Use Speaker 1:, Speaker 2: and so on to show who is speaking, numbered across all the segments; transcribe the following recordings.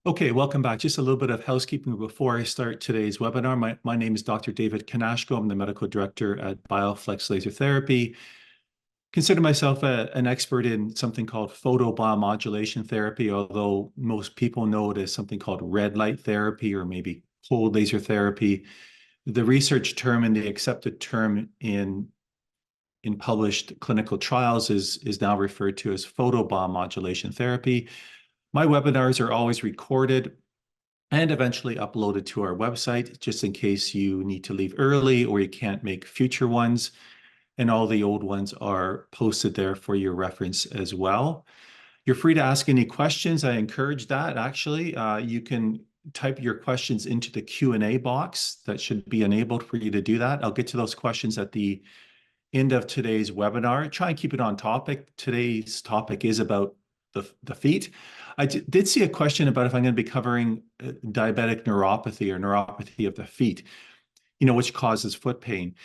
Speaker 1: Okay, welcome back. Just a little bit of housekeeping before I start today's webinar. My name is Dr. David Kanashko. I'm the medical director at BioFlex Laser Therapy. Consider myself an expert in something called photobiomodulation therapy, although most people know it as something called red light therapy or maybe cold laser therapy. The research term and the accepted term in published clinical trials is now referred to as photobiomodulation therapy. My webinars are always recorded and eventually uploaded to our website, just in case you need to leave early or you can't make future ones. And all the old ones are posted there for your reference as well. You're free to ask any questions. I encourage that, actually. You can type your questions into the Q&A box. That should be enabled for you to do that. I'll get to those questions at the end of today's webinar. Try and keep it on topic. Today's topic is about the feet. I did see a question about if I'm going to be covering diabetic neuropathy or neuropathy of the feet, which causes foot pain.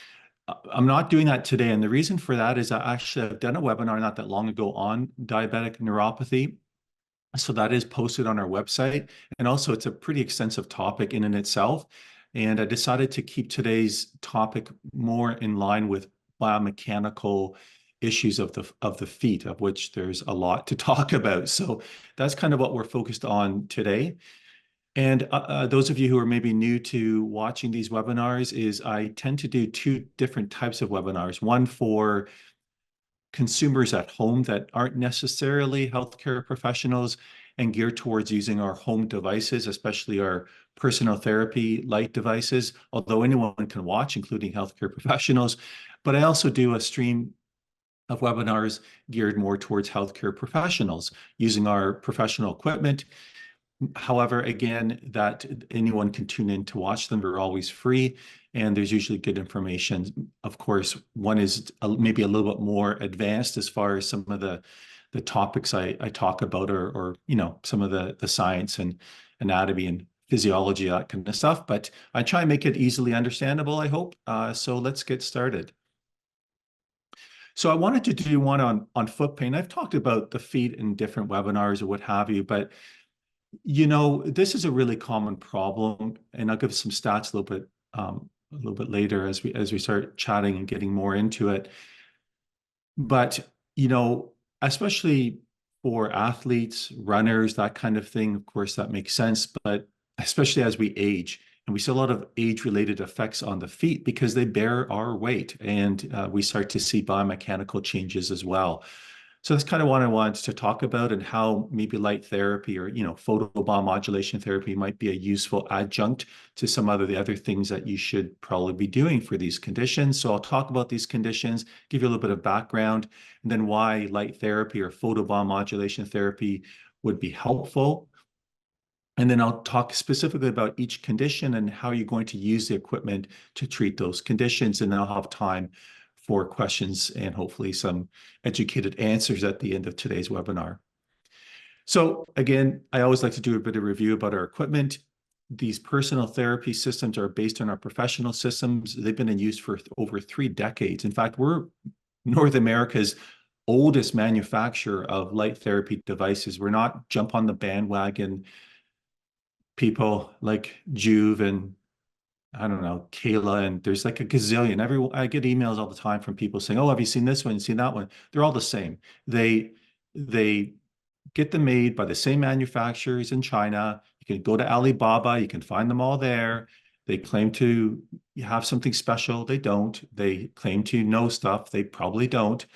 Speaker 1: I'm not doing that today. And the reason for that is I've done a webinar not that long ago on diabetic neuropathy. So that is posted on our website. And also it's a pretty extensive topic in and itself. And I decided to keep today's topic more in line with biomechanical issues of the feet, of which there's a lot to talk about. So that's kind of what we're focused on today. And those of you who are maybe new to watching these webinars, is I tend to do two different types of webinars. One for consumers at home that aren't necessarily healthcare professionals and geared towards using our home devices, especially our personal therapy light devices, although anyone can watch, including healthcare professionals. But I also do a stream of webinars geared more towards healthcare professionals using our professional equipment. However, again, that anyone can tune in to watch them. They're always free, and there's usually good information. Of course, one is maybe a little bit more advanced as far as some of the topics I talk about, or some of the science and anatomy and physiology, that kind of stuff. But I try and make it easily understandable, I hope. So let's get started. So I wanted to do one on foot pain. I've talked about the feet in different webinars or what have you, but this is a really common problem, and I'll give some stats a little bit later as we start chatting and getting more into it. But especially for athletes, runners, that kind of thing, of course, that makes sense. But especially as we age, and we see a lot of age-related effects on the feet because they bear our weight, and we start to see biomechanical changes as well. So that's kind of what I wanted to talk about, and how maybe light therapy or photobiomodulation therapy might be a useful adjunct to some of the other things that you should probably be doing for these conditions. So I'll talk about these conditions, give you a little bit of background, and then why light therapy or photobiomodulation therapy would be helpful. And then I'll talk specifically about each condition and how you're going to use the equipment to treat those conditions. And then I'll have time for questions and hopefully some educated answers at the end of today's webinar. So again, I always like to do a bit of review about our equipment. These personal therapy systems are based on our professional systems. They've been in use for over 3 decades. In fact, we're North America's oldest manufacturer of light therapy devices. We're not jump on the bandwagon people like Juve and I don't know, Kayla, and there's like a gazillion. I get emails all the time from people saying, "Oh, have you seen this one? Seen that one?" They're all the same. They get them made by the same manufacturers in China. You can go to Alibaba, you can find them all there. They claim to have something special. They don't. They claim to know stuff. They probably don't,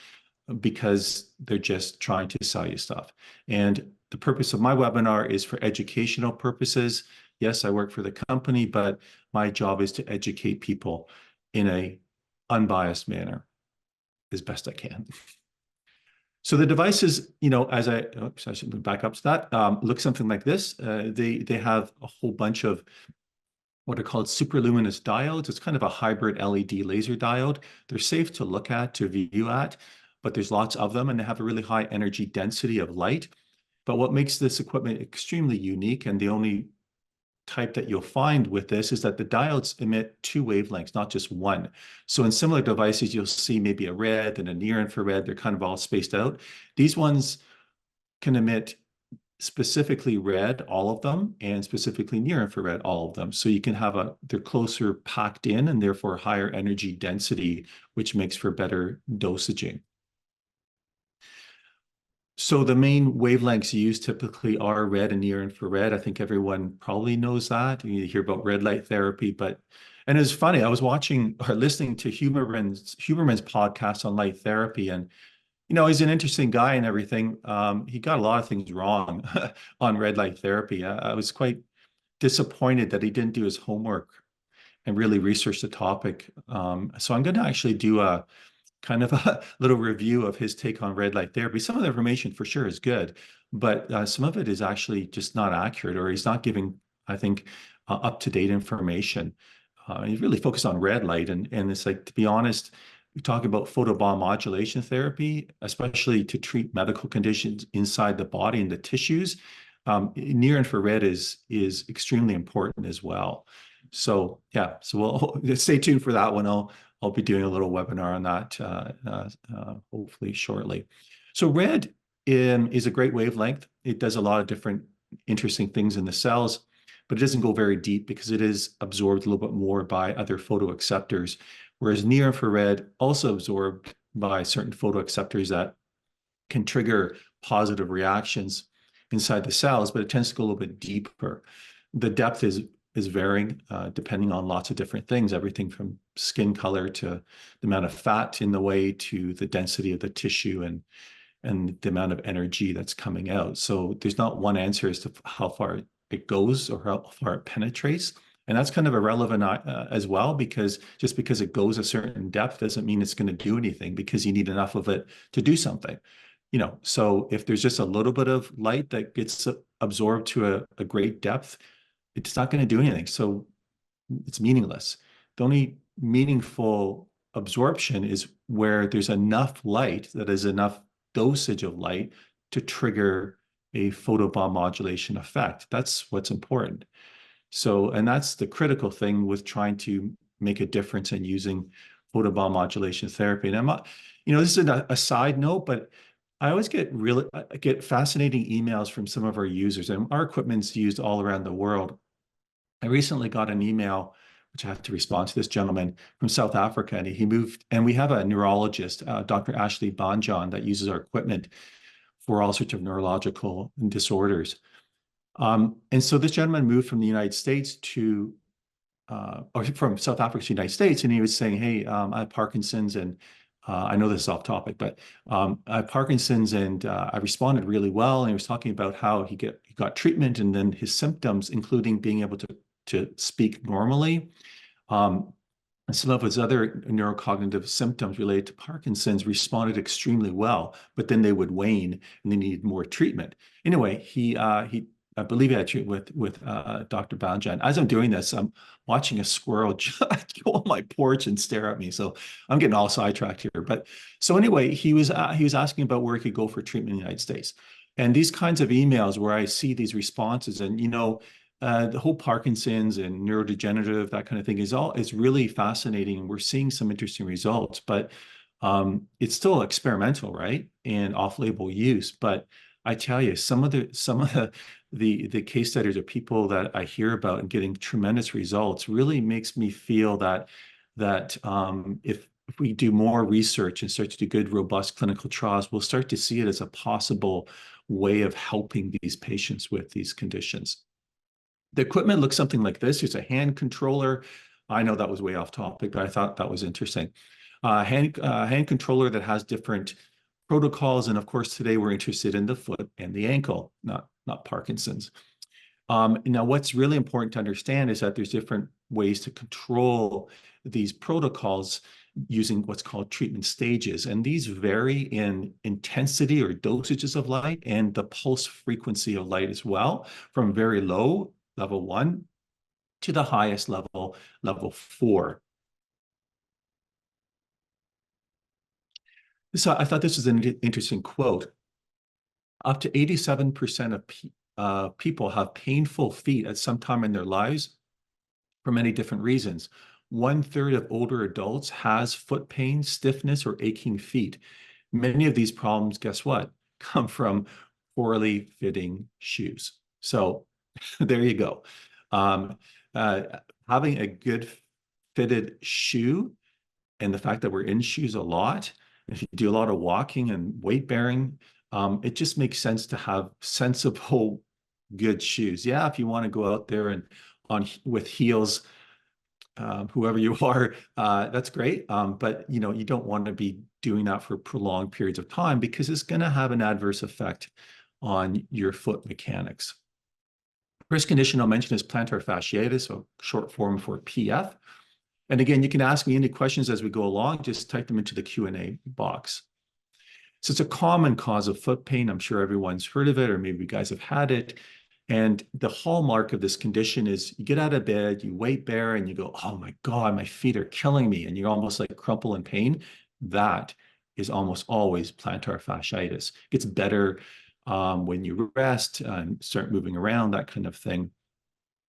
Speaker 1: because they're just trying to sell you stuff. And the purpose of my webinar is for educational purposes. Yes, I work for the company, but my job is to educate people in a unbiased manner as best I can. So the devices, I should move back up to that, look something like this. They have a whole bunch of what are called superluminous diodes. It's kind of a hybrid LED laser diode. They're safe to look at, to view at, but there's lots of them, and they have a really high energy density of light. But what makes this equipment extremely unique, and the only type that you'll find with this, is that the diodes emit 2 wavelengths, not just one. So in similar devices, you'll see maybe a red and a near infrared. They're kind of all spaced out. These ones can emit specifically red, all of them, and specifically near infrared, all of them. So you can have they're closer packed in and therefore higher energy density, which makes for better dosaging. So the main wavelengths used typically are red and near infrared. I think everyone probably knows that. You hear about red light therapy, and it's funny, I was watching or listening to Huberman's podcast on light therapy, and he's an interesting guy and everything. He got a lot of things wrong on red light therapy. I was quite disappointed that he didn't do his homework and really research the topic. So I'm going to actually do a kind of a little review of his take on red light therapy. Some of the information for sure is good, but some of it is actually just not accurate, or he's not giving, I think, up-to-date information. He's really focused on red light, and it's like, to be honest, we talk about photobiomodulation therapy, especially to treat medical conditions inside the body and the tissues. Near infrared is extremely important as well. So yeah, so we'll stay tuned for that one. I'll be doing a little webinar on that hopefully shortly. So red is a great wavelength. It does a lot of different interesting things in the cells, but it doesn't go very deep because it is absorbed a little bit more by other photoacceptors, whereas near infrared also absorbed by certain photoacceptors that can trigger positive reactions inside the cells, but it tends to go a little bit deeper. The depth is varying depending on lots of different things, everything from skin color to the amount of fat in the way to the density of the tissue and the amount of energy that's coming out. So there's not one answer as to how far it goes or how far it penetrates. And that's kind of irrelevant as well, because just because it goes a certain depth doesn't mean it's going to do anything, because you need enough of it to do something. So if there's just a little bit of light that gets absorbed to a great depth, it's not going to do anything. So it's meaningless. The only meaningful absorption is where there's enough light, that is enough dosage of light to trigger a photobiomodulation effect. That's what's important. So, and that's the critical thing with trying to make a difference in using photobiomodulation therapy. And I'm not, this is a side note, but I always get fascinating emails from some of our users, and our equipment's used all around the world. I recently got an email, which I have to respond to this gentleman from South Africa, and he moved, and we have a neurologist, Dr. Ashley Banjan, that uses our equipment for all sorts of neurological disorders. And so this gentleman moved from the United States or from South Africa to the United States, and he was saying, hey, I have Parkinson's, and I know this is off topic, but I have Parkinson's, and I responded really well. And he was talking about how he got treatment, and then his symptoms, including being able to speak normally, and some of his other neurocognitive symptoms related to Parkinson's, responded extremely well, but then they would wane and they needed more treatment. Anyway, I believe he had treatment with Dr. Banjan. As I'm doing this, I'm watching a squirrel go on my porch and stare at me. So I'm getting all sidetracked here. But so anyway, he was asking about where he could go for treatment in the United States. And these kinds of emails where I see these responses, and the whole Parkinson's and neurodegenerative, that kind of thing is really fascinating. And we're seeing some interesting results, but it's still experimental, right? And off-label use. But I tell you, some of the case studies of people that I hear about and getting tremendous results really makes me feel that if we do more research and start to do good, robust clinical trials, we'll start to see it as a possible way of helping these patients with these conditions. The equipment looks something like this. There's a hand controller. I know that was way off topic, but I thought that was interesting. Hand controller that has different protocols. And of course, today we're interested in the foot and the ankle, not Parkinson's. Now, what's really important to understand is that there's different ways to control these protocols using what's called treatment stages. And these vary in intensity or dosages of light and the pulse frequency of light as well, from very low, level 1, to the highest level, level 4. So I thought this was an interesting quote. Up to 87% of people have painful feet at some time in their lives for many different reasons. 1/3 of older adults has foot pain, stiffness, or aching feet. Many of these problems, guess what, come from poorly fitting shoes. So there you go. Um, uh, Having a good fitted shoe and the fact that we're in shoes a lot, if you do a lot of walking and weight bearing, it just makes sense to have sensible, good shoes. Yeah, if you want to go out there and on with heels, whoever you are, that's great. But you know, you don't want to be doing that for prolonged periods of time because it's going to have an adverse effect on your foot mechanics. First condition I'll mention is plantar fasciitis, so short form for PF. And again, you can ask me any questions as we go along, just type them into the Q&A box. So it's a common cause of foot pain. I'm sure everyone's heard of it, or maybe you guys have had it. And the hallmark of this condition is you get out of bed, you weight bear, and you go, oh my God, my feet are killing me. And you're almost like crumple in pain. That is almost always plantar fasciitis. It gets better when you rest and start moving around, that kind of thing.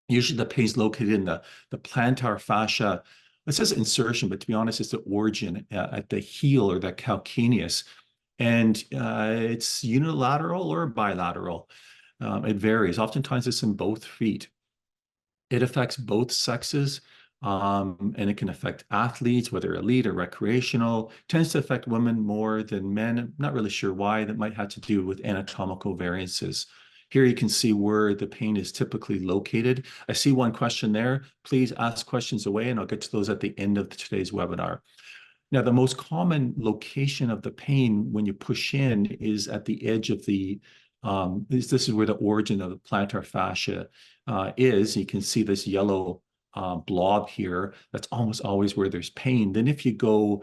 Speaker 1: Usually the pain is located in the plantar fascia. It says insertion, but to be honest, it's the origin at the heel or the calcaneus. And it's unilateral or bilateral. It varies. Oftentimes it's in both feet. It affects both sexes, and it can affect athletes, whether elite or recreational. It tends to affect women more than men. I'm not really sure why. That might have to do with anatomical variances. Here you can see where the pain is typically located. I see one question there. Please ask questions away, and I'll get to those at the end of today's webinar. Now, the most common location of the pain when you push in is at the edge of the, this is where the origin of the plantar fascia is. You can see this yellow blob here. That's almost always where there's pain. Then if you go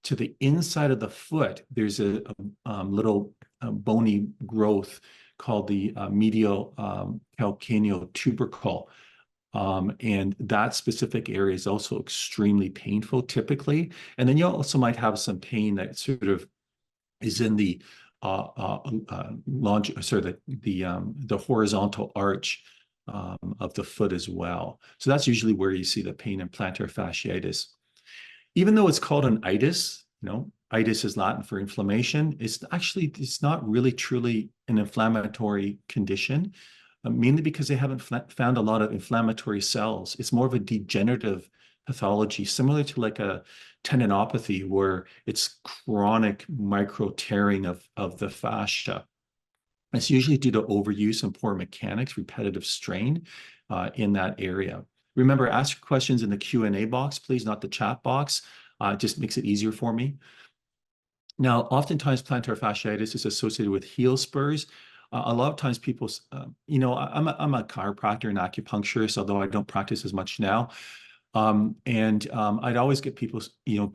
Speaker 1: to the inside of the foot, there's a little bony growth called the medial calcaneal tubercle. And that specific area is also extremely painful typically. And then you also might have some pain that sort of is in the the horizontal arch of the foot as well. So that's usually where you see the pain in plantar fasciitis. Even though it's called an itis, you know, itis is Latin for inflammation. It's not really truly an inflammatory condition. Mainly because they haven't found a lot of inflammatory cells. It's more of a degenerative pathology, similar to like a tendinopathy, where it's chronic micro tearing of the fascia. It's usually due to overuse and poor mechanics, repetitive strain in that area. Remember, ask your questions in the Q&A box, please, not the chat box. It just makes it easier for me. Now, oftentimes plantar fasciitis is associated with heel spurs. A lot of times people, you know, I'm a chiropractor and acupuncturist, although I don't practice as much now. I'd always get people, you know,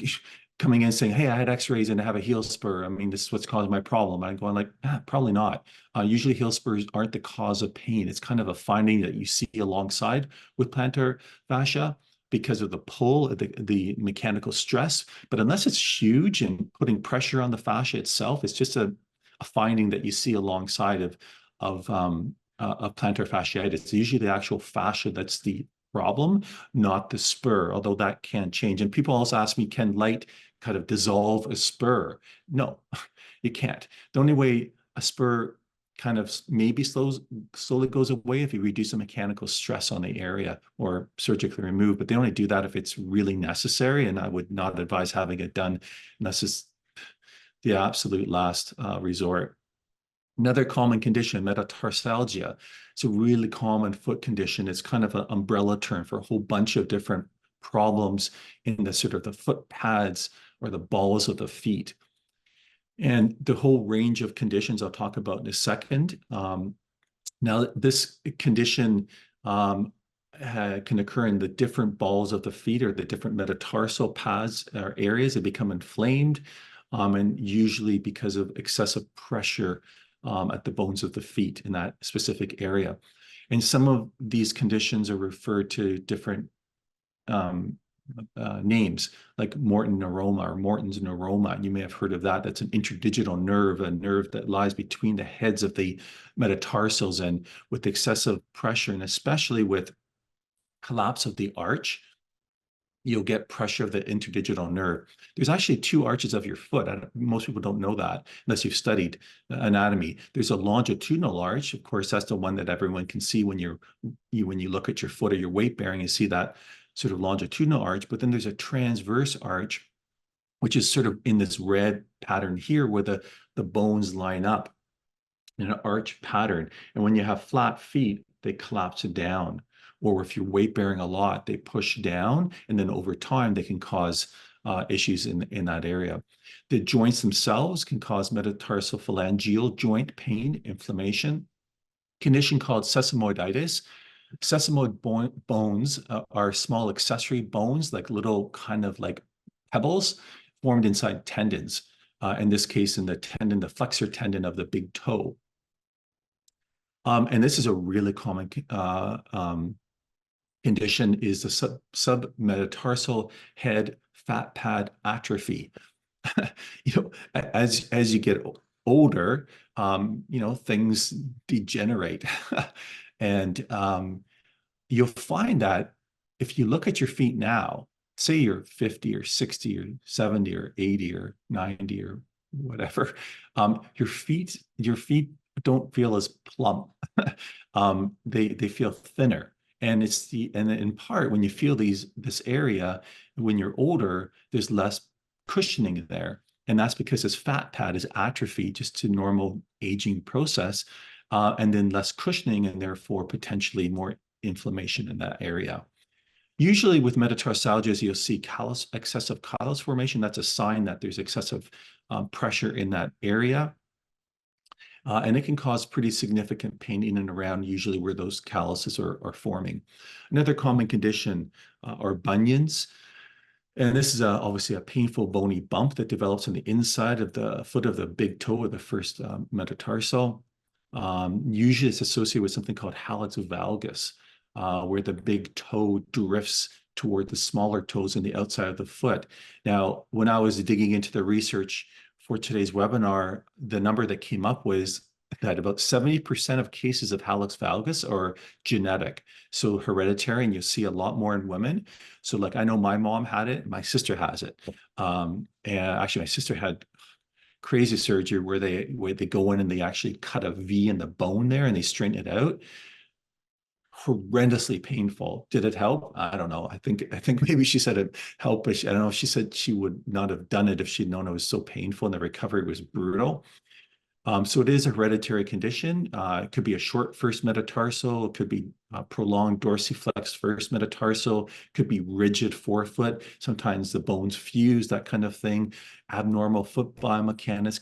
Speaker 1: coming in saying, hey, I had x-rays and I have a heel spur. I mean, this is what's causing my problem. I'm going like, probably not. Usually heel spurs aren't the cause of pain. It's kind of a finding that you see alongside with plantar fascia because of the pull, the mechanical stress. But unless it's huge and putting pressure on the fascia itself, it's just a finding that you see alongside of plantar fasciitis. It's usually the actual fascia that's the problem, not the spur, although that can change. And people also ask me, can light kind of dissolve a spur? No, you can't. The only way a spur kind of maybe slowly goes away if you reduce the mechanical stress on the area or surgically remove, but they only do that if it's really necessary, and I would not advise having it done unless it's the absolute last resort. Another common condition, metatarsalgia. It's a really common foot condition. It's kind of an umbrella term for a whole bunch of different problems in the sort of the foot pads or the balls of the feet. And the whole range of conditions I'll talk about in a second. Now, this condition can occur in the different balls of the feet or the different metatarsal pads or areas. They become inflamed, and usually because of excessive pressure at the bones of the feet in that specific area. And some of these conditions are referred to different names, like Morton neuroma or Morton's neuroma. You may have heard of that. That's an interdigital nerve, a nerve that lies between the heads of the metatarsals, and with excessive pressure, and especially with collapse of the arch, you'll get pressure of the interdigital nerve. There's actually two arches of your foot. Most people don't know that unless you've studied anatomy. There's a longitudinal arch. Of course, that's the one that everyone can see when when you look at your foot or your weight bearing, you see that sort of longitudinal arch. But then there's a transverse arch, which is sort of in this red pattern here where the bones line up in an arch pattern. And when you have flat feet, they collapse down. Or if you're weight bearing a lot, they push down, and then over time they can cause issues in that area. The joints themselves can cause metatarsophalangeal joint pain, inflammation, condition called sesamoiditis. Sesamoid bones are small accessory bones, like little kind of like pebbles formed inside tendons. In this case, in the tendon, the flexor tendon of the big toe. And this is a really common condition, is the submetatarsal head fat pad atrophy. As you get older, things degenerate. And you'll find that if you look at your feet now, say you're 50 or 60 or 70 or 80 or 90 or whatever, your feet don't feel as plump. They feel thinner. And in part, when you feel this area, when you're older, there's less cushioning there. And that's because this fat pad is atrophy just to normal aging process, and then less cushioning, and therefore potentially more inflammation in that area. Usually with metatarsalgias, you'll see excessive callus formation. That's a sign that there's excessive pressure in that area. And it can cause pretty significant pain in and around, usually where those calluses are forming. Another common condition are bunions. And this is obviously a painful bony bump that develops on the inside of the foot of the big toe, or the first metatarsal. Usually it's associated with something called hallux valgus, where the big toe drifts toward the smaller toes on the outside of the foot. Now, when I was digging into the research for today's webinar, the number that came up was that about 70% of cases of hallux valgus are genetic, so hereditary, and you see a lot more in women. So like, I know my mom had it, my sister has it. And actually my sister had crazy surgery where they go in and they actually cut a V in the bone there and they straighten it out. Horrendously painful. Did it help? I don't know. I think maybe she said it helped, but I don't know if she said she would not have done it if she'd known it was so painful and the recovery was brutal. So it is a hereditary condition. It could be a short first metatarsal. It could be prolonged dorsiflex first metatarsal. It could be rigid forefoot. Sometimes the bones fuse, that kind of thing. Abnormal foot biomechanics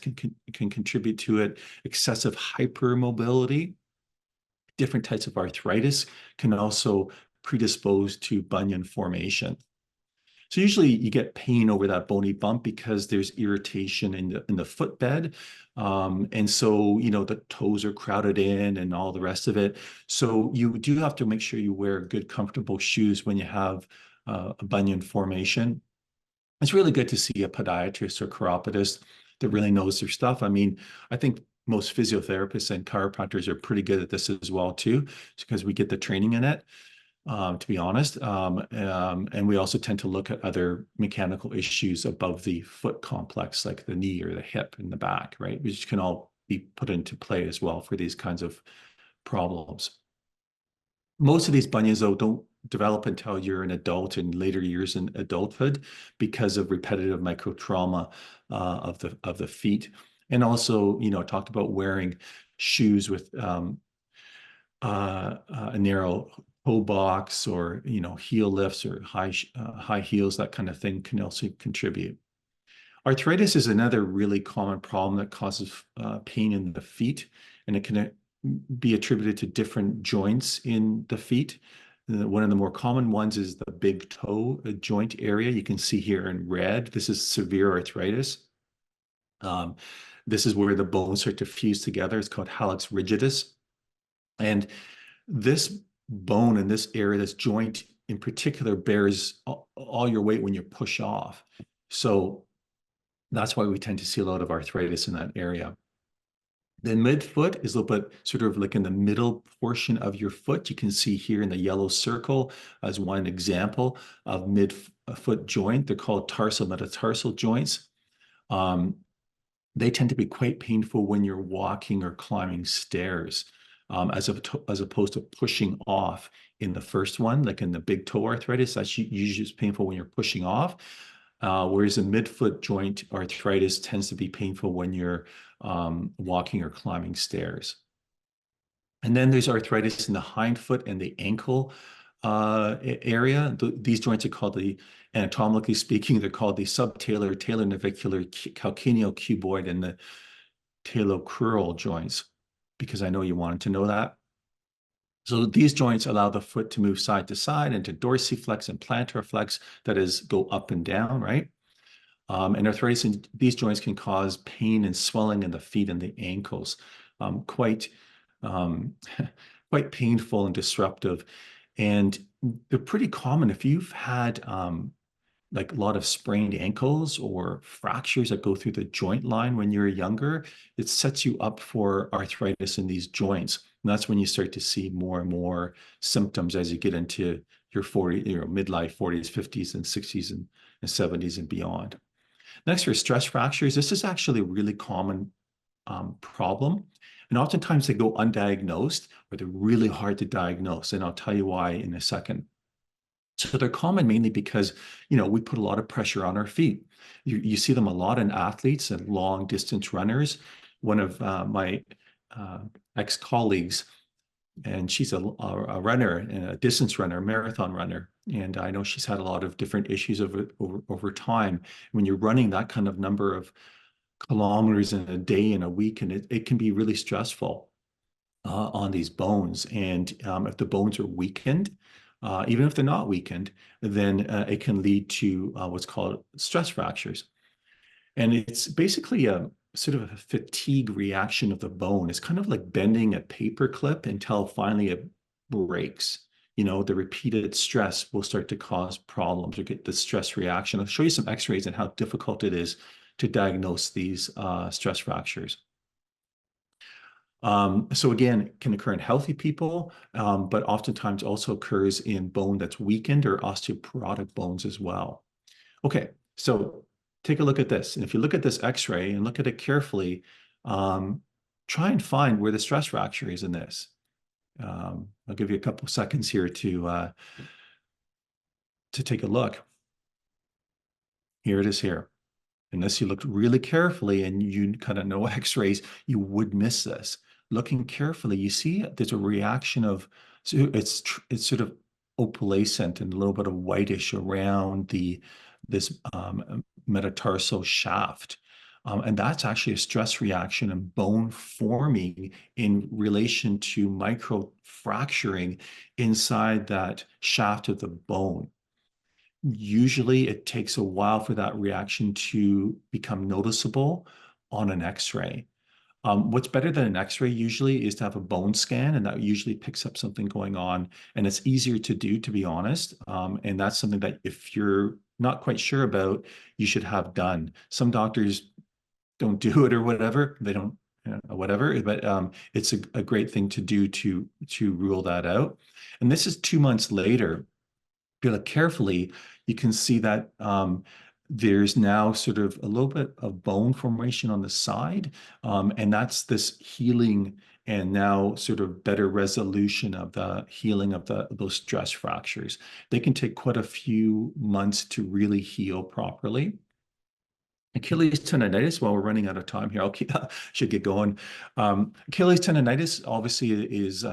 Speaker 1: can contribute to it. Excessive hypermobility. Different types of arthritis can also predispose to bunion formation. So usually you get pain over that bony bump because there's irritation in the footbed. And so, the toes are crowded in and all the rest of it. So you do have to make sure you wear good, comfortable shoes when you have a bunion formation. It's really good to see a podiatrist or chiropodist that really knows their stuff. I mean, I think most physiotherapists and chiropractors are pretty good at this as well too, because we get the training in it, to be honest. And we also tend to look at other mechanical issues above the foot complex, like the knee or the hip and the back, right? Which can all be put into play as well for these kinds of problems. Most of these bunions, though, don't develop until you're an adult in later years in adulthood because of repetitive microtrauma of the feet. And also, talked about wearing shoes with a narrow toe box, or heel lifts, or high heels. That kind of thing can also contribute. Arthritis is another really common problem that causes pain in the feet, and it can be attributed to different joints in the feet. One of the more common ones is the big toe joint area. You can see here in red, this is severe arthritis. This is where the bones start to fuse together. It's called hallux rigidus. And this bone in this area, this joint in particular, bears all your weight when you push off. So that's why we tend to see a lot of arthritis in that area. The midfoot is a little bit sort of like in the middle portion of your foot. You can see here in the yellow circle as one example of midfoot joint. They're called tarsal metatarsal joints. Um, they tend to be quite painful when you're walking or climbing stairs, as opposed to pushing off in the first one, like in the big toe arthritis. That's usually just painful when you're pushing off. Whereas the midfoot joint arthritis tends to be painful when you're walking or climbing stairs. And then there's arthritis in the hind foot and the ankle area. These joints are called anatomically speaking, they're called the subtalar, talar navicular, calcaneal cuboid, and the talocrural joints, because I know you wanted to know that. So these joints allow the foot to move side to side into dorsiflex and plantar flex, that is, go up and down, right? And arthritis in these joints can cause pain and swelling in the feet and the ankles, quite um, quite painful and disruptive. And they're pretty common if you've had like a lot of sprained ankles or fractures that go through the joint line when you're younger. It sets you up for arthritis in these joints. And that's when you start to see more and more symptoms as you get into your midlife 40s, 50s, and 60s and 70s and beyond. Next are stress fractures. This is actually a really common problem. And oftentimes they go undiagnosed, or they're really hard to diagnose. And I'll tell you why in a second. So they're common mainly because, we put a lot of pressure on our feet. You see them a lot in athletes and long distance runners. One of my ex-colleagues, and she's a runner, a distance runner, a marathon runner. And I know she's had a lot of different issues over time. When you're running that kind of number of kilometers in a day, in a week, and it can be really stressful on these bones. And if the bones are weakened, even if they're not weakened, then it can lead to what's called stress fractures. And it's basically a sort of a fatigue reaction of the bone. It's kind of like bending a paper clip until finally it breaks. The repeated stress will start to cause problems or get the stress reaction. I'll show you some x-rays and how difficult it is to diagnose these stress fractures. So again, it can occur in healthy people, but oftentimes also occurs in bone that's weakened or osteoporotic bones as well. Okay, so take a look at this. And if you look at this x-ray and look at it carefully, try and find where the stress fracture is in this. I'll give you a couple of seconds here to take a look. Here it is here. Unless you looked really carefully and you kind of know x-rays, you would miss this. Looking carefully, you see there's a reaction of, so it's sort of opalescent and a little bit of whitish around this metatarsal shaft. And that's actually a stress reaction and bone forming in relation to micro fracturing inside that shaft of the bone. Usually it takes a while for that reaction to become noticeable on an x-ray. What's better than an x-ray usually is to have a bone scan, and that usually picks up something going on, and it's easier to do, to be honest. And that's something that if you're not quite sure about, you should have done. Some doctors don't do it or whatever. They don't, whatever, but it's a great thing to do to rule that out. And this is 2 months later. If you look carefully, you can see that there's now sort of a little bit of bone formation on the side, and that's this healing and now sort of better resolution of the healing of those stress fractures. They can take quite a few months to really heal properly. Achilles tendonitis, while we're running out of time here, should get going. Achilles tendonitis obviously is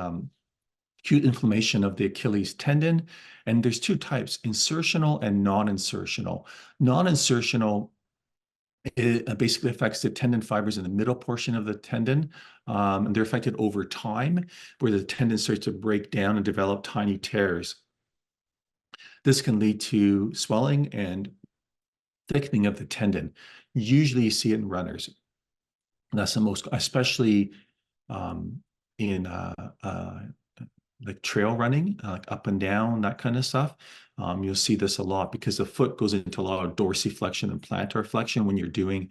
Speaker 1: acute inflammation of the Achilles tendon. And there's two types, insertional and non-insertional. Non-insertional, it basically affects the tendon fibers in the middle portion of the tendon. And they're affected over time, where the tendon starts to break down and develop tiny tears. This can lead to swelling and thickening of the tendon. Usually you see it in runners. That's the most, especially in like trail running, like up and down, that kind of stuff. You'll see this a lot because the foot goes into a lot of dorsiflexion and plantar flexion when you're doing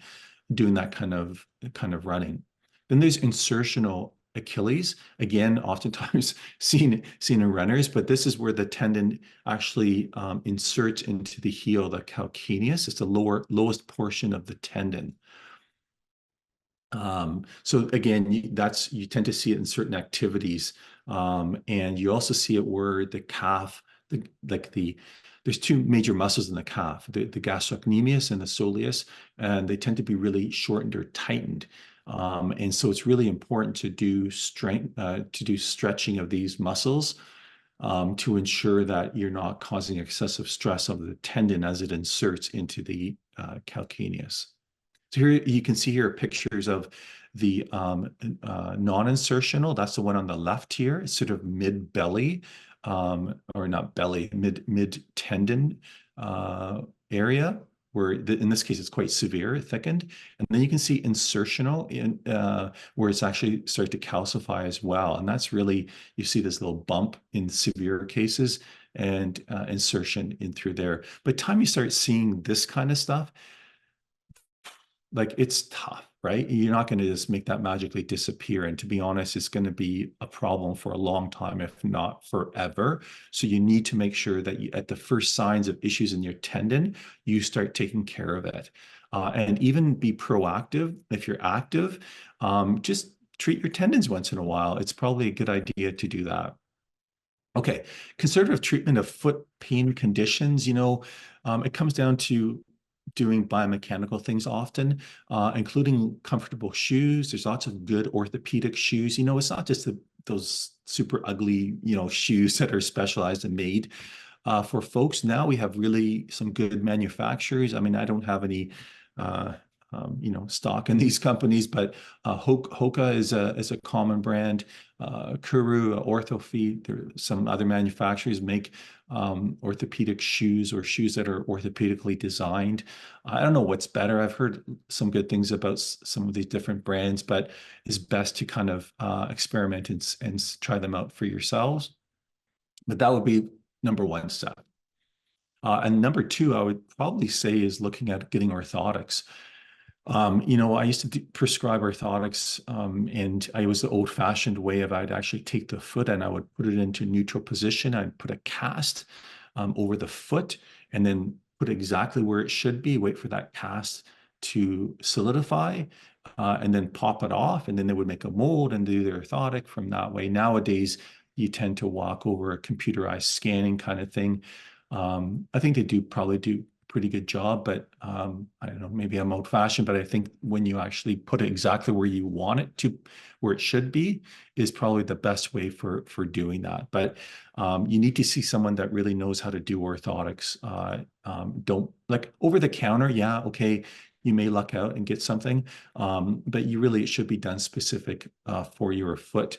Speaker 1: that kind of running. Then there's insertional Achilles, again, oftentimes seen in runners, but this is where the tendon actually inserts into the heel, the calcaneus. It's the lowest portion of the tendon. So again, you tend to see it in certain activities, and you also see it where the calf, there's two major muscles in the calf, the gastrocnemius and the soleus, and they tend to be really shortened or tightened. And so it's really important to do stretching of these muscles to ensure that you're not causing excessive stress of the tendon as it inserts into the calcaneus. So here you can see here pictures of the non-insertional. That's the one on the left here. It's sort of mid-belly, or not belly, mid-tendon area, where in this case it's quite severe, thickened. And then you can see insertional where it's actually starting to calcify as well. And that's really, you see this little bump in severe cases and insertion in through there. By the time you start seeing this kind of stuff, like, it's tough, right? You're not going to just make that magically disappear. And to be honest, it's going to be a problem for a long time, if not forever. So you need to make sure that at the first signs of issues in your tendon, you start taking care of it. And even be proactive. If you're active, just treat your tendons once in a while. It's probably a good idea to do that. Okay, conservative treatment of foot pain conditions, it comes down to doing biomechanical things often, including comfortable shoes. There's lots of good orthopedic shoes. It's not just those super ugly, shoes that are specialized and made for folks. Now we have really some good manufacturers. I mean, I don't have any stock in these companies, but Hoka is a common brand. Kuru, Orthofeet, there some other manufacturers make orthopedic shoes or shoes that are orthopedically designed. I don't know what's better. I've heard some good things about some of these different brands, but it's best to kind of experiment and try them out for yourselves. But that would be number one step. And number two, I would probably say, is looking at getting orthotics. I used to prescribe orthotics, and I was the old-fashioned way of, I'd actually take the foot and I would put it into neutral position. I'd put a cast over the foot and then put it exactly where it should be, wait for that cast to solidify, and then pop it off. And then they would make a mold and do the orthotic from that way. Nowadays, you tend to walk over a computerized scanning kind of thing. I think they probably do pretty good job, but I don't know, maybe I'm old-fashioned, but I think when you actually put it exactly where you want it to, where it should be, is probably the best way for doing that. But you need to see someone that really knows how to do orthotics. Don't, like, over the counter, yeah, okay, you may luck out and get something, but it should be done specific for your foot.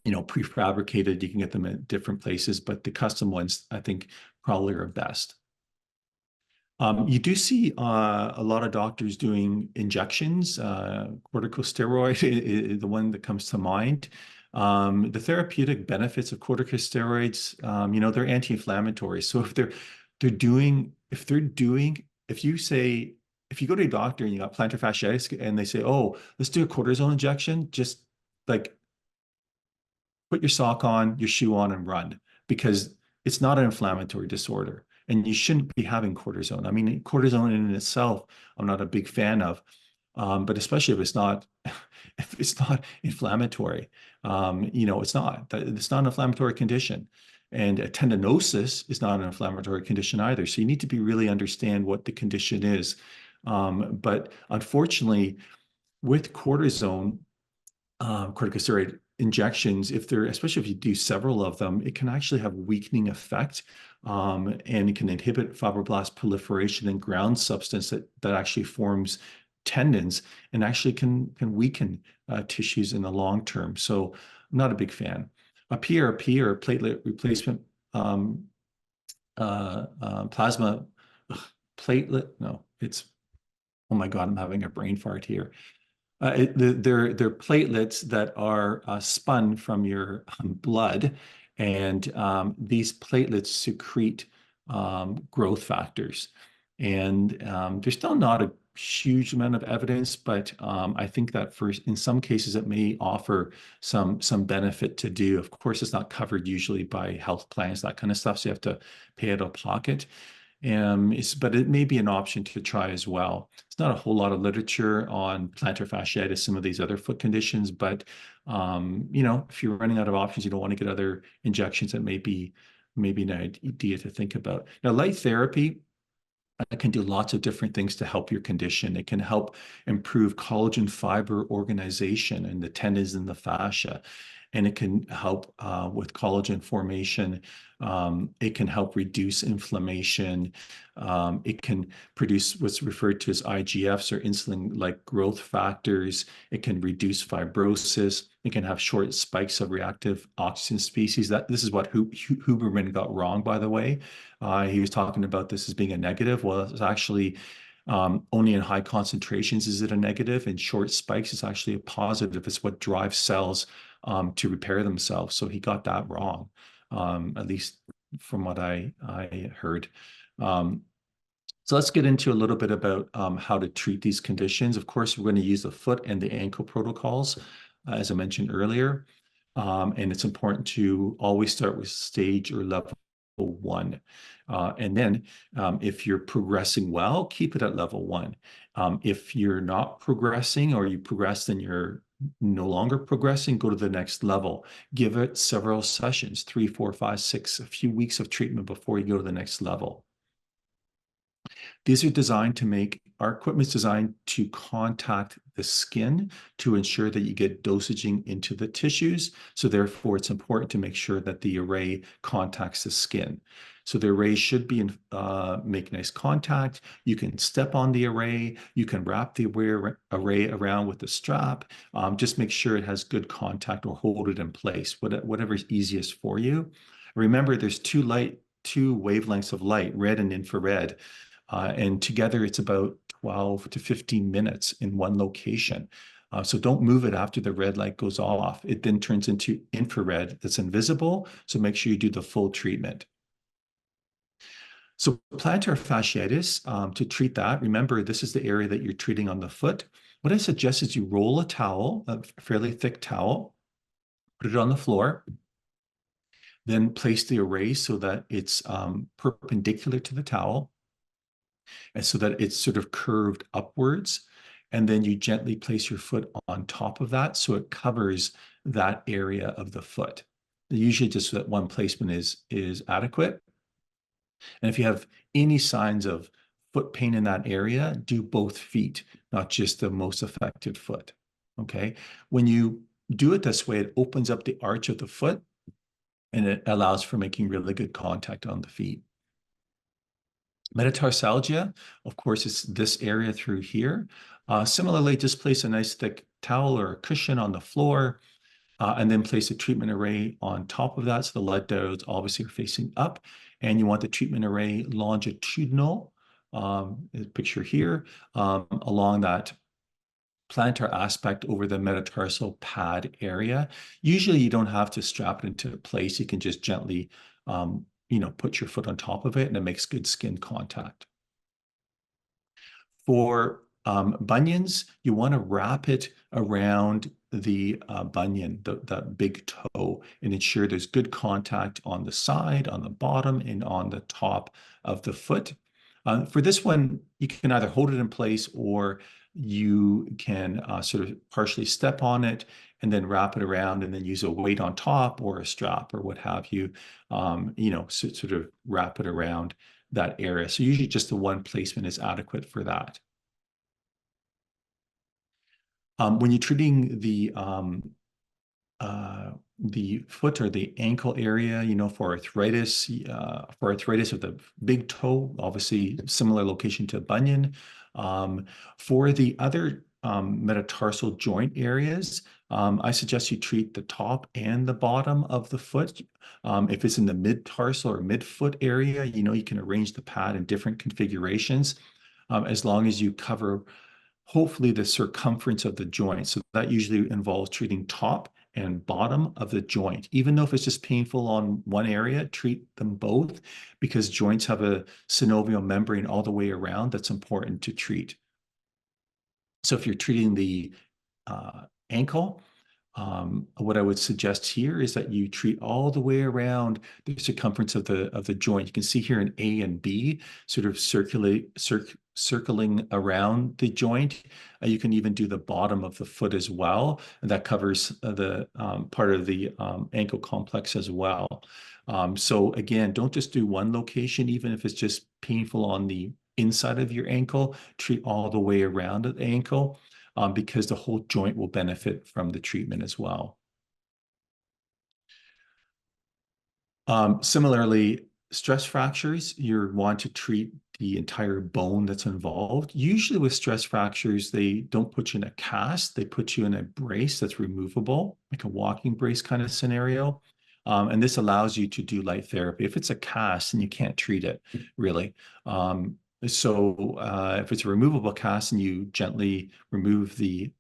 Speaker 1: Prefabricated, you can get them at different places, but the custom ones, I think, probably are best. You do see a lot of doctors doing injections. Corticosteroid is the one that comes to mind. The therapeutic benefits of corticosteroids, they're anti-inflammatory. So if you go to a doctor and you got plantar fasciitis and they say, oh, let's do a cortisone injection, just like put your sock on, your shoe on, and run, because it's not an inflammatory disorder. And you shouldn't be having cortisone. I mean, cortisone in itself, I'm not a big fan of, but especially if it's not inflammatory. It's not an inflammatory condition. And a tendinosis is not an inflammatory condition either. So you need to really understand what the condition is. But unfortunately, with cortisone, corticosteroid injections, especially if you do several of them, it can actually have weakening effect, and it can inhibit fibroblast proliferation and ground substance that actually forms tendons and actually can weaken tissues in the long term. So I'm not a big fan. A PRP, or platelet replacement plasma platelet. No, oh my God, I'm having a brain fart here. They're platelets that are spun from your blood, and these platelets secrete growth factors. And there's still not a huge amount of evidence, but I think that in some cases it may offer some benefit to do. Of course, it's not covered usually by health plans, that kind of stuff, so you have to pay out of pocket. But it may be an option to try as well. It's not a whole lot of literature on plantar fasciitis, some of these other foot conditions, but if you're running out of options, you don't want to get other injections, that may be maybe an idea to think about. Now, light therapy, it can do lots of different things to help your condition. It can help improve collagen fiber organization in the tendons and the fascia, and it can help with collagen formation. It can help reduce inflammation. It can produce what's referred to as IGFs, or insulin-like growth factors. It can reduce fibrosis. It can have short spikes of reactive oxygen species. This is what Huberman got wrong, by the way. He was talking about this as being a negative. Well, it's actually only in high concentrations is it a negative. In short spikes, it's actually a positive. It's what drives cells to repair themselves. So he got that wrong, at least from what I heard. So let's get into a little bit about how to treat these conditions. Of course, we're going to use the foot and the ankle protocols, as I mentioned earlier. And it's important to always start with stage or level 1. And then if you're progressing well, keep it at level 1. If you're not progressing, or you progressed and you're no longer progressing, go to the next level. Give it several sessions, 3, 4, 5, 6, a few weeks of treatment before you go to the next level. These are designed to our equipment's designed to contact the skin to ensure that you get dosaging into the tissues. So therefore, it's important to make sure that the array contacts the skin. So the array should make nice contact. You can step on the array. You can wrap the array around with a strap. Just make sure it has good contact, or hold it in place, whatever is easiest for you. Remember, there's two wavelengths of light, red and infrared. And together it's about 12 to 15 minutes in one location. So don't move it after the red light goes off. It then turns into infrared that's invisible. So make sure you do the full treatment. So plantar fasciitis, to treat that, remember, this is the area that you're treating on the foot. What I suggest is you roll a towel, a fairly thick towel, put it on the floor, then place the array so that it's perpendicular to the towel, and so that it's sort of curved upwards. And then you gently place your foot on top of that so it covers that area of the foot. Usually just that one placement is adequate. And if you have any signs of foot pain in that area, do both feet, not just the most affected foot. Okay. When you do it this way, it opens up the arch of the foot, and it allows for making really good contact on the feet. Metatarsalgia, of course, is this area through here. Similarly, just place a nice thick towel or a cushion on the floor, and then place a treatment array on top of that. So the light diodes obviously are facing up, and you want the treatment array longitudinal, picture here, along that plantar aspect over the metatarsal pad area. Usually you don't have to strap it into place. You can just gently put your foot on top of it, and it makes good skin contact. For bunions, you want to wrap it around the bunion, that big toe, and ensure there's good contact on the side, on the bottom, and on the top of the foot. For this one, you can either hold it in place, or you can sort of partially step on it and then wrap it around, and then use a weight on top or a strap or what have you, sort of wrap it around that area. So usually just the one placement is adequate for that. When you're treating the foot or the ankle area, for arthritis of the big toe, obviously similar location to bunion. For the other metatarsal joint areas, I suggest you treat the top and the bottom of the foot. If it's in the mid-tarsal or mid-foot area, you can arrange the pad in different configurations, as long as you cover, hopefully, the circumference of the joint. So that usually involves treating top and bottom of the joint. Even though if it's just painful on one area, treat them both, because joints have a synovial membrane all the way around that's important to treat. So if you're treating the ankle, what I would suggest here is that you treat all the way around the circumference of the joint. You can see here an A and B sort of circling around the joint. You can even do the bottom of the foot as well, and that covers the part of the ankle complex as well. So again, don't just do one location, even if it's just painful on the inside of your ankle. Treat all the way around the ankle. Because the whole joint will benefit from the treatment as well. Similarly, stress fractures, you want to treat the entire bone that's involved. Usually with stress fractures, they don't put you in a cast, they put you in a brace that's removable, like a walking brace kind of scenario. And this allows you to do light therapy. If it's a cast, and you can't treat it, really. If it's a removable cast and you gently remove the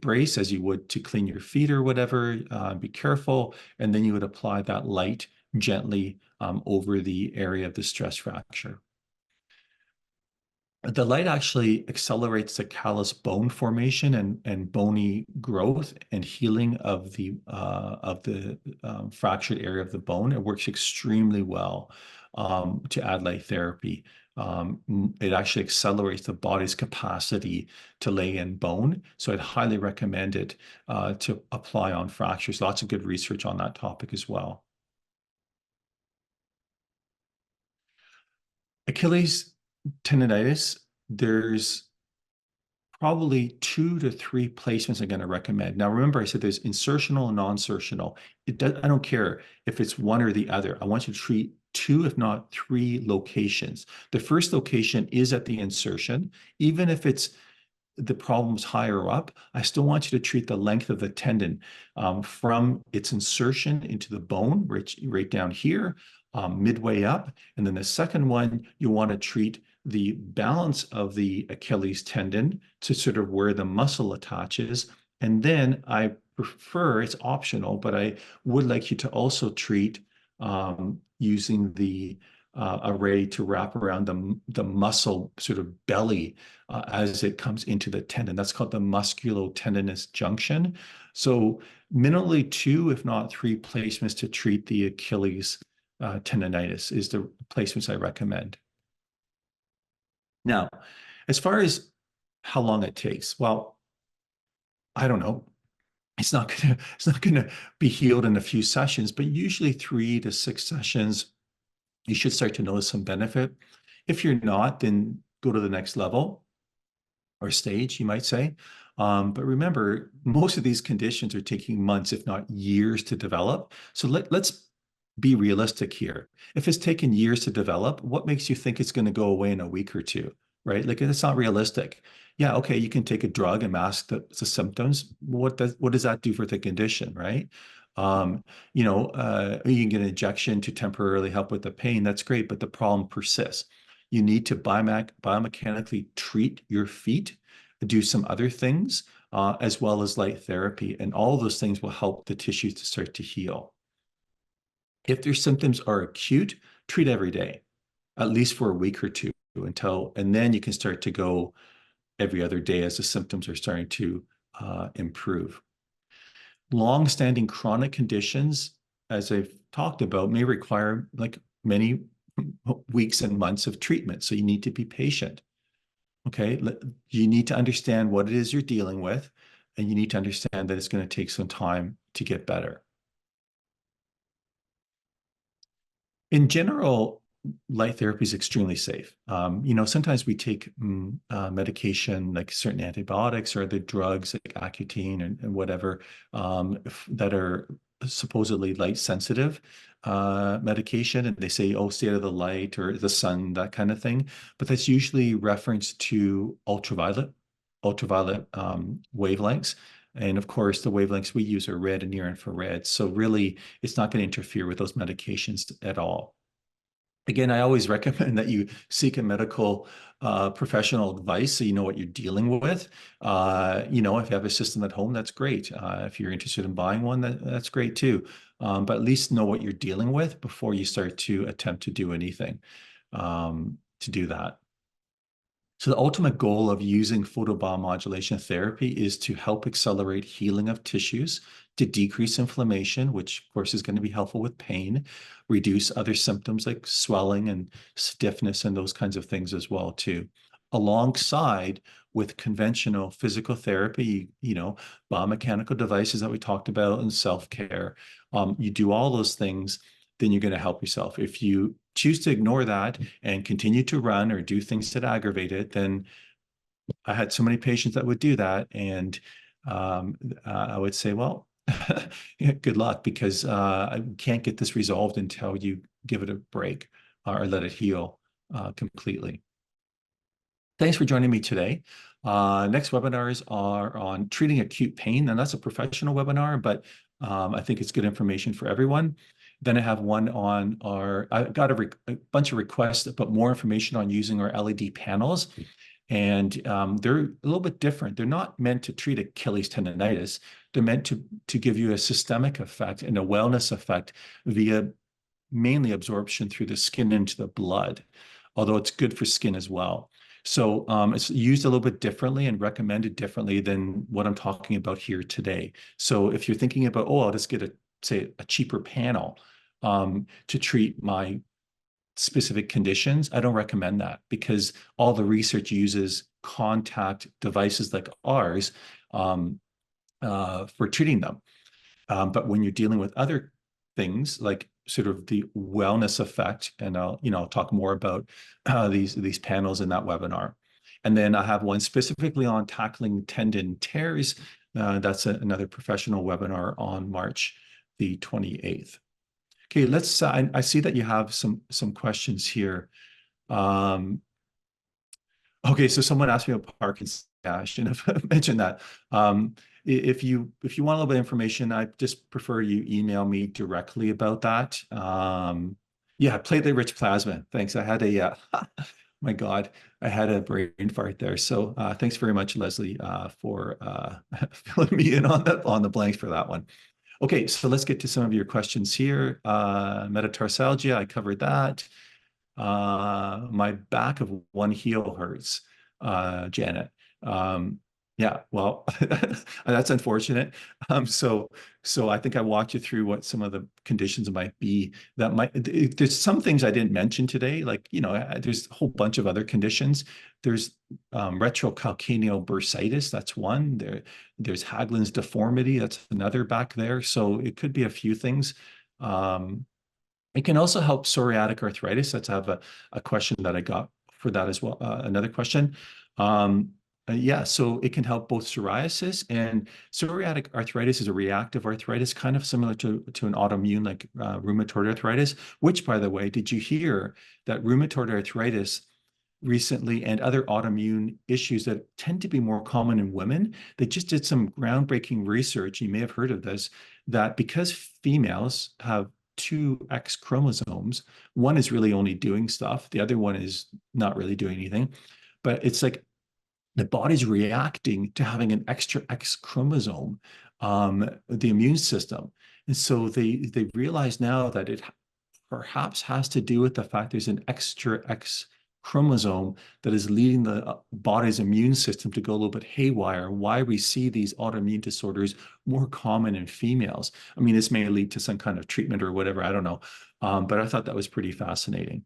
Speaker 1: brace as you would to clean your feet or whatever, be careful, and then you would apply that light gently over the area of the stress fracture. The light actually accelerates the callus bone formation and bony growth and healing of the fractured area of the bone. It works extremely well to add light therapy. It actually accelerates the body's capacity to lay in bone. So I'd highly recommend it to apply on fractures. Lots of good research on that topic as well. Achilles tendonitis, there's probably 2 to 3 placements I'm going to recommend. Now, remember, I said there's insertional and non-insertional. I don't care if it's one or the other. I want you to treat 2, if not 3 locations. The first location is at the insertion. Even if the problem's higher up, I still want you to treat the length of the tendon from its insertion into the bone, right down here, midway up. And then the second one, you want to treat the balance of the Achilles tendon to sort of where the muscle attaches. And then I prefer, it's optional, but I would like you to also treat using the array to wrap around the muscle sort of belly as it comes into the tendon. That's called the musculotendinous junction. So minimally 2, if not 3 placements to treat the Achilles tendonitis is the placements I recommend. Now, as far as how long it takes, well, I don't know. It's not gonna be healed in a few sessions, but usually 3 to 6 sessions, you should start to notice some benefit. If you're not, then go to the next level or stage, you might say. But remember, most of these conditions are taking months, if not years, to develop. So let's be realistic here. If it's taken years to develop, what makes you think it's going to go away in a week or two, right? Like, it's not realistic. Yeah, okay, you can take a drug and mask the symptoms. What does that do for the condition, right? You can get an injection to temporarily help with the pain. That's great, but the problem persists. You need to biomechanically treat your feet, do some other things, as well as light therapy, and all of those things will help the tissues to start to heal. If their symptoms are acute, treat every day, at least for a week or two and then you can start to go every other day as the symptoms are starting to improve. Long-standing chronic conditions, as I've talked about, may require like many weeks and months of treatment. So you need to be patient. Okay. You need to understand what it is you're dealing with, and you need to understand that it's going to take some time to get better. In general, light therapy is extremely safe. Sometimes we take medication like certain antibiotics or the drugs like Accutane and whatever that are supposedly light sensitive medication, and they say, oh, stay out of the light or the sun, that kind of thing. But that's usually reference to ultraviolet wavelengths. And of course, the wavelengths we use are red and near infrared. So really, it's not going to interfere with those medications at all. Again, I always recommend that you seek a medical professional advice so you know what you're dealing with. If you have a system at home, that's great. If you're interested in buying one, that's great too. But at least know what you're dealing with before you start to attempt to do anything to do that. So the ultimate goal of using photobiomodulation therapy is to help accelerate healing of tissues, to decrease inflammation, which of course is going to be helpful with pain, reduce other symptoms like swelling and stiffness and those kinds of things as well too. Alongside with conventional physical therapy, biomechanical devices that we talked about and self-care, you do all those things, then you're going to help yourself. If you choose to ignore that and continue to run or do things that aggravate it, then I had so many patients that would do that. And I would say, well, yeah, good luck, because I can't get this resolved until you give it a break or let it heal completely. Thanks for joining me today. Next webinars are on treating acute pain, and that's a professional webinar, but I think it's good information for everyone. Then I have one on I got a bunch of requests, but more information on using our LED panels. And they're a little bit different. They're not meant to treat Achilles tendonitis. They're meant to give you a systemic effect and a wellness effect via mainly absorption through the skin into the blood, although it's good for skin as well. So it's used a little bit differently and recommended differently than what I'm talking about here today. So if you're thinking about, oh, I'll just get say a cheaper panel to treat my specific conditions, I don't recommend that, because all the research uses contact devices like ours for treating them. But when you're dealing with other things like sort of the wellness effect, and I'll talk more about these panels in that webinar. And then I have one specifically on tackling tendon tears. That's another professional webinar on March the 28th. Okay, let's. I see that you have some questions here. Okay, so someone asked me about Parkinson's, and I've mentioned that. If you want a little bit of information, I just prefer you email me directly about that. Yeah, platelet-rich plasma. Thanks. I had my God, I had a brain fart there. So thanks very much, Leslie, for filling me in on the blanks for that one. Okay, so let's get to some of your questions here. Metatarsalgia, I covered that. My back of one heel hurts, Janet. Yeah, well, that's unfortunate. So I think I walked you through what some of the conditions might be. There's some things I didn't mention today, like, there's a whole bunch of other conditions. There's retrocalcaneal bursitis, that's one. There's Haglund's deformity, that's another back there. So it could be a few things. It can also help psoriatic arthritis. Let's have a question that I got for that as well. Another question. Yeah, so it can help both psoriasis, and psoriatic arthritis is a reactive arthritis, kind of similar to an autoimmune like rheumatoid arthritis, which, by the way, did you hear that rheumatoid arthritis recently and other autoimmune issues that tend to be more common in women? They just did some groundbreaking research, you may have heard of this, that because females have two X chromosomes, one is really only doing stuff, the other one is not really doing anything, but it's like the body's reacting to having an extra X chromosome, the immune system. And so they realize now that it perhaps has to do with the fact there's an extra X chromosome that is leading the body's immune system to go a little bit haywire, why we see these autoimmune disorders more common in females. I mean, this may lead to some kind of treatment or whatever, I don't know. But I thought that was pretty fascinating.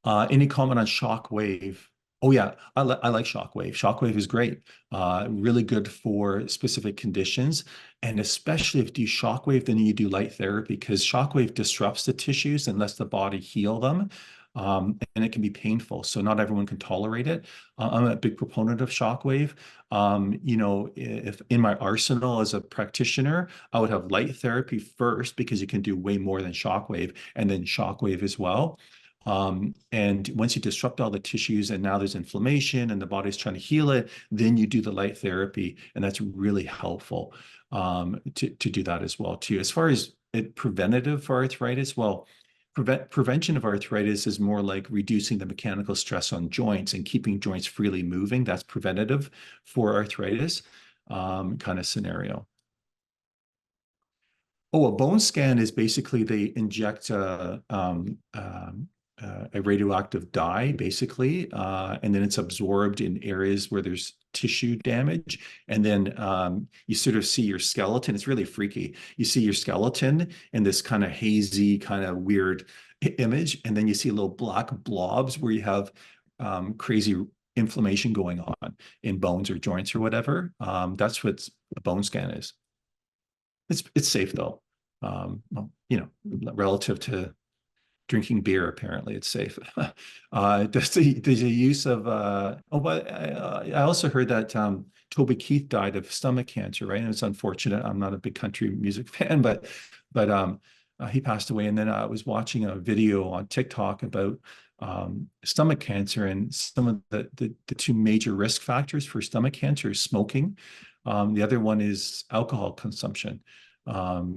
Speaker 1: Any comment on shock wave? Oh yeah, I like shockwave. Shockwave is great. Really good for specific conditions. And especially if you do shockwave, then you do light therapy, because shockwave disrupts the tissues and lets the body heal them. And it can be painful. So not everyone can tolerate it. I'm a big proponent of shockwave. If in my arsenal as a practitioner, I would have light therapy first, because you can do way more than shockwave, and then shockwave as well. And once you disrupt all the tissues and now there's inflammation and the body's trying to heal it, then you do the light therapy. And that's really helpful to do that as well too. As far as preventative for arthritis, well, prevention of arthritis is more like reducing the mechanical stress on joints and keeping joints freely moving. That's preventative for arthritis kind of scenario. Oh, a bone scan is basically they inject a radioactive dye, basically, and then it's absorbed in areas where there's tissue damage. And then you sort of see your skeleton. It's really freaky. You see your skeleton in this kind of hazy, kind of weird image. And then you see little black blobs where you have crazy inflammation going on in bones or joints or whatever. That's what a bone scan is. It's safe though. Well, relative to drinking beer, apparently it's safe. There's a use of but I also heard that Toby Keith died of stomach cancer, right? And it's unfortunate. I'm not a big country music fan, but he passed away. And then I was watching a video on TikTok about stomach cancer, and some of the two major risk factors for stomach cancer is smoking. The other one is alcohol consumption. No,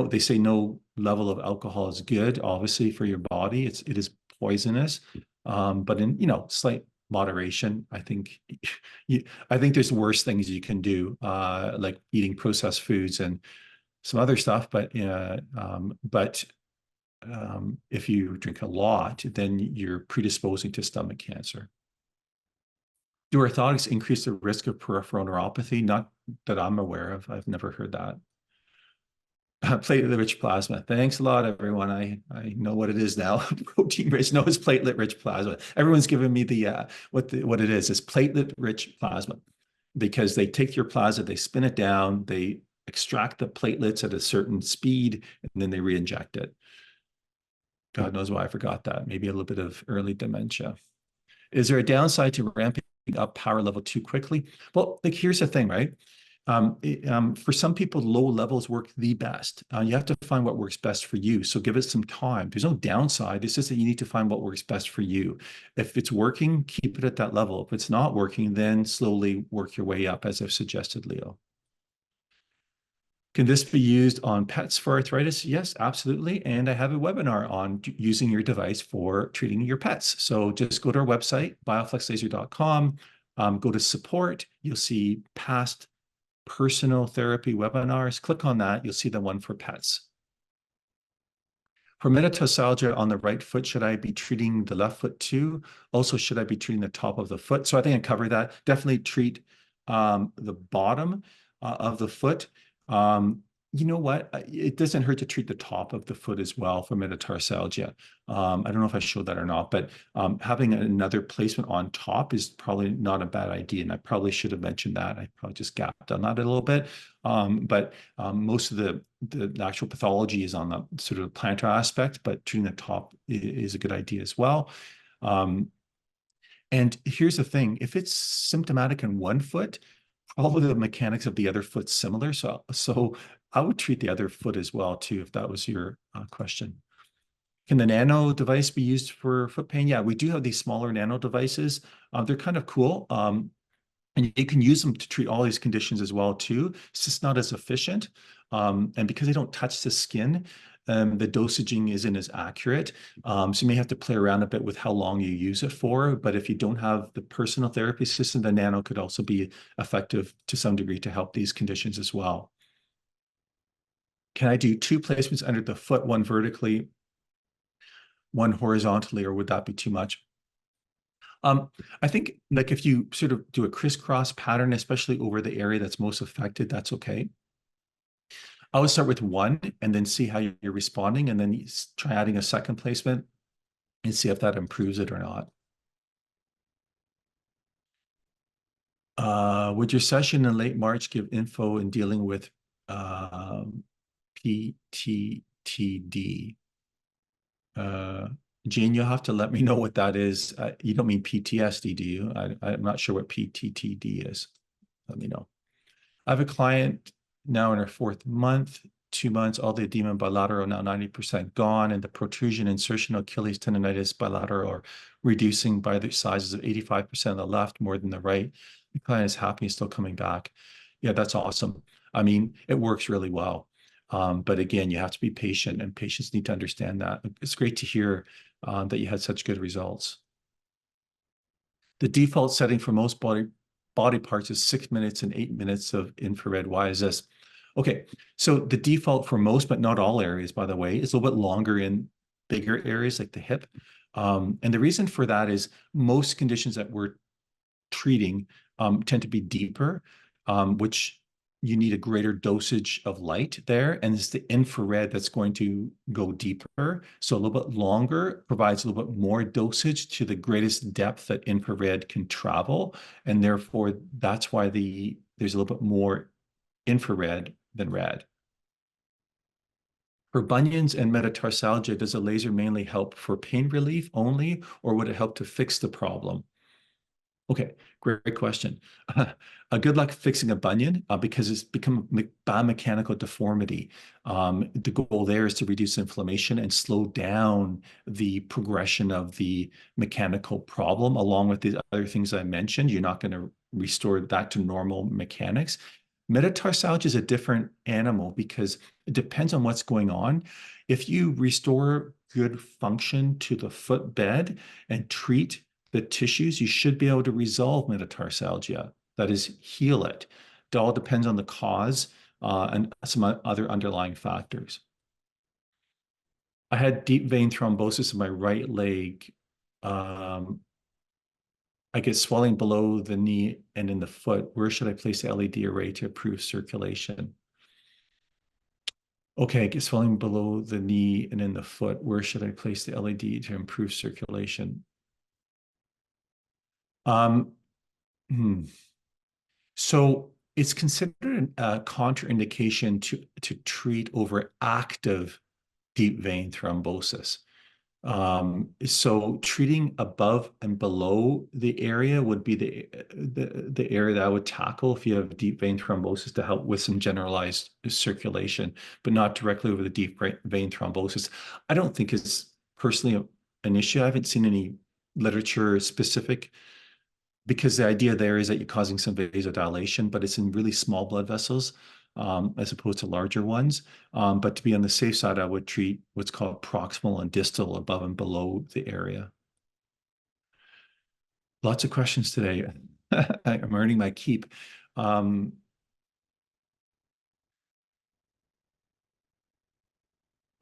Speaker 1: they say no level of alcohol is good, obviously, for your body. It is poisonous, but in slight moderation. I think there's worse things you can do, like eating processed foods and some other stuff. But if you drink a lot, then you're predisposing to stomach cancer. Do orthotics increase the risk of peripheral neuropathy? Not that I'm aware of. I've never heard that. Platelet-rich plasma. Thanks a lot, everyone. I know what it is now. Protein-rich. No, it's platelet-rich plasma. Everyone's giving me the what it is. It's platelet-rich plasma, because they take your plasma, they spin it down, they extract the platelets at a certain speed, and then they re-inject it. God knows why I forgot that. Maybe a little bit of early dementia. Is there a downside to ramping up power level too quickly? Well, like, here's the thing, right? For some people, low levels work the best. You have to find what works best for you. So give it some time. There's no downside. It's just that you need to find what works best for you. If it's working, keep it at that level. If it's not working, then slowly work your way up, as I've suggested, Leo. Can this be used on pets for arthritis? Yes, absolutely. And I have a webinar on using your device for treating your pets. So just go to our website, bioflexlaser.com, go to support. You'll see past personal therapy webinars. Click on that. You'll see the one for pets. For metatarsalgia on the right foot, should I be treating the left foot too? Also, should I be treating the top of the foot? So I think I covered that. Definitely treat the bottom of the foot. You know what? It doesn't hurt to treat the top of the foot as well for metatarsalgia. I don't know if I showed that or not, but having another placement on top is probably not a bad idea. And I probably should have mentioned that. I probably just gapped on that a little bit. But most of the actual pathology is on the sort of plantar aspect, but treating the top is a good idea as well. And here's the thing: if it's symptomatic in one foot, probably the mechanics of the other foot's similar. So I would treat the other foot as well too, if that was your question. Can the nano device be used for foot pain? Yeah, we do have these smaller nano devices. They're kind of cool. And you can use them to treat all these conditions as well too. It's just not as efficient. And because they don't touch the skin, the dosaging isn't as accurate. So you may have to play around a bit with how long you use it for. But if you don't have the personal therapy system, the nano could also be effective to some degree to help these conditions as well. Can I do 2 placements under the foot, one vertically, one horizontally, or would that be too much? I think, like, if you sort of do a crisscross pattern, especially over the area that's most affected, that's okay. I would start with one and then see how you're responding, and then try adding a second placement and see if that improves it or not. Would your session in late March give info in dealing with PTTD? Jane, you'll have to let me know what that is. You don't mean PTSD, do you? I'm not sure what PTTD is. Let me know. I have a client now in her 4th month, 2 months, all the edema bilateral now 90% gone, and the protrusion, insertion, Achilles tendonitis bilateral are reducing by the sizes of 85% on the left, more than the right. The client is happy and still coming back. Yeah, that's awesome. I mean, it works really well. But again, you have to be patient, and patients need to understand that. It's great to hear that you had such good results. The default setting for most body parts is 6 minutes and 8 minutes of infrared. Why is this? Okay, so the default for most, but not all areas, by the way, is a little bit longer in bigger areas like the hip. And the reason for that is most conditions that we're treating tend to be deeper, which you need a greater dosage of light there. And it's the infrared that's going to go deeper. So a little bit longer provides a little bit more dosage to the greatest depth that infrared can travel. And therefore, that's why there's a little bit more infrared than red. For bunions and metatarsalgia, does a laser mainly help for pain relief only, or would it help to fix the problem? Okay, great question. Good luck fixing a bunion because it's become a biomechanical deformity. The goal there is to reduce inflammation and slow down the progression of the mechanical problem, along with the other things I mentioned. You're not going to restore that to normal mechanics. Metatarsalgia is a different animal because it depends on what's going on. If you restore good function to the footbed and treat the tissues, you should be able to resolve metatarsalgia, that is, heal it. It all depends on the cause and some other underlying factors. I had deep vein thrombosis in my right leg. I get swelling below the knee and in the foot. Where should I place the LED array to improve circulation? Okay, I get swelling below the knee and in the foot. Where should I place the LED to improve circulation? Um, hmm. So it's considered a contraindication to treat overactive deep vein thrombosis. So treating above and below the area would be the area that I would tackle if you have deep vein thrombosis to help with some generalized circulation, but not directly over the deep vein thrombosis. I don't think it's personally an issue. I haven't seen any literature specific because the idea there is that you're causing some vasodilation, but it's in really small blood vessels as opposed to larger ones. But to be on the safe side, I would treat what's called proximal and distal above and below the area. Lots of questions today. I'm earning my keep.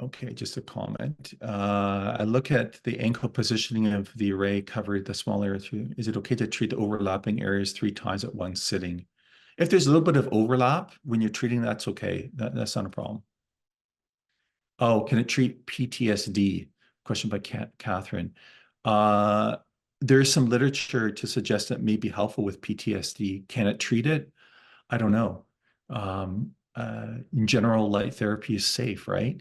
Speaker 1: Okay, just a comment. I look at the ankle positioning of the array covered the small area through. Is it okay to treat the overlapping areas 3 times at one sitting? If there's a little bit of overlap when you're treating, that's okay. That's not a problem. Oh, can it treat PTSD? Question by Catherine. Uh, there's some literature to suggest that may be helpful with PTSD. Can it treat it? I don't know. In general, light therapy is safe, right?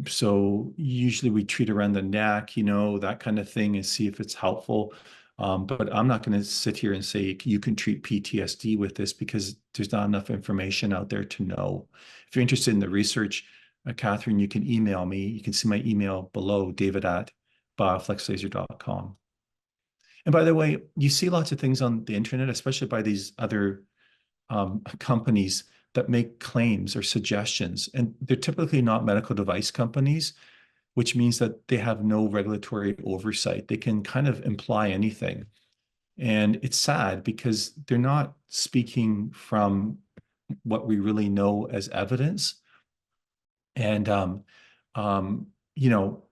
Speaker 1: So usually we treat around the neck, that kind of thing, and see if it's helpful. But I'm not going to sit here and say you can treat PTSD with this because there's not enough information out there to know. If you're interested in the research, Catherine, you can email me. You can see my email below, david@bioflexlaser.com. And by the way, you see lots of things on the internet, especially by these other companies that make claims or suggestions, and they're typically not medical device companies, which means that they have no regulatory oversight. They can kind of imply anything. And it's sad because they're not speaking from what we really know as evidence. And, you know,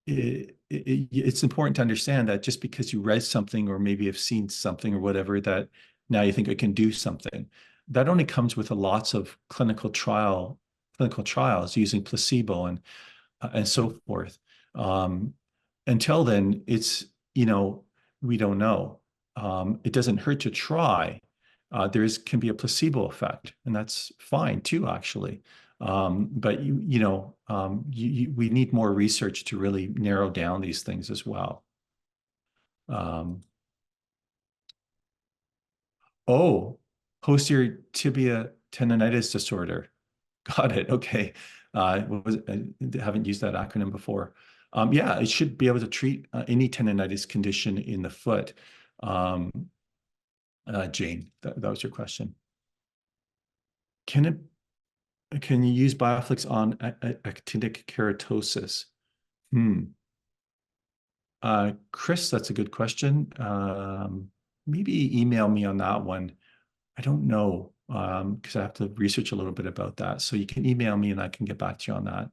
Speaker 1: it's important to understand that just because you read something or maybe have seen something or whatever, that now you think it can do something. That only comes with lots of clinical trials using placebo and so forth. Until then, it's, we don't know. It doesn't hurt to try. Can be a placebo effect, and that's fine too, actually. But we need more research to really narrow down these things as well. Oh, posterior tibia tendonitis disorder. Got it. Okay. I haven't used that acronym before. Yeah, it should be able to treat any tendonitis condition in the foot. Jane, that was your question. Can you use BioFlex on actinic keratosis? Chris, that's a good question. Maybe email me on that one. I don't know. because I have to research a little bit about that. So you can email me and I can get back to you on that.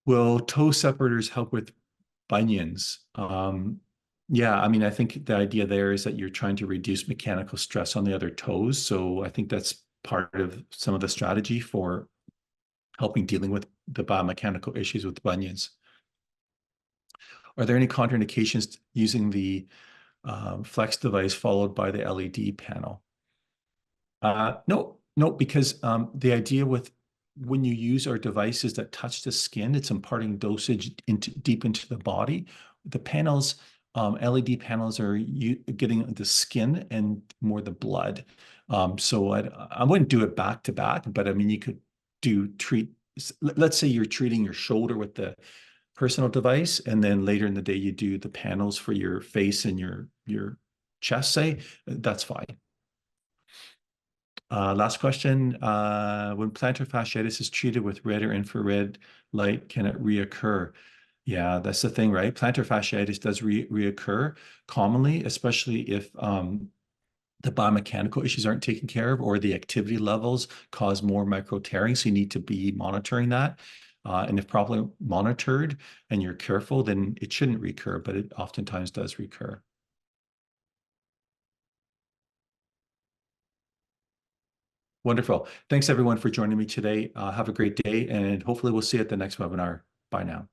Speaker 1: Will toe separators help with bunions? Yeah, I mean, I think the idea there is that you're trying to reduce mechanical stress on the other toes. So I think that's part of some of the strategy for helping dealing with the biomechanical issues with bunions. Are there any contraindications using the Flex device followed by the LED panel? No, no, because the idea with when you use our devices that touch the skin, it's imparting dosage deep into the body. The panels, LED panels, are getting the skin and more the blood. So I wouldn't do it back to back, but I mean, you could treat. Let's say you're treating your shoulder with the personal device, and then later in the day you do the panels for your face and your chest. Say that's fine. Last question. When plantar fasciitis is treated with red or infrared light, can it reoccur? Yeah, that's the thing, right? Plantar fasciitis does reoccur commonly, especially if the biomechanical issues aren't taken care of or the activity levels cause more micro tearing. So you need to be monitoring that. And if properly monitored and you're careful, then it shouldn't recur, but it oftentimes does recur. Wonderful. Thanks everyone for joining me today. Have a great day, and hopefully we'll see you at the next webinar. Bye now.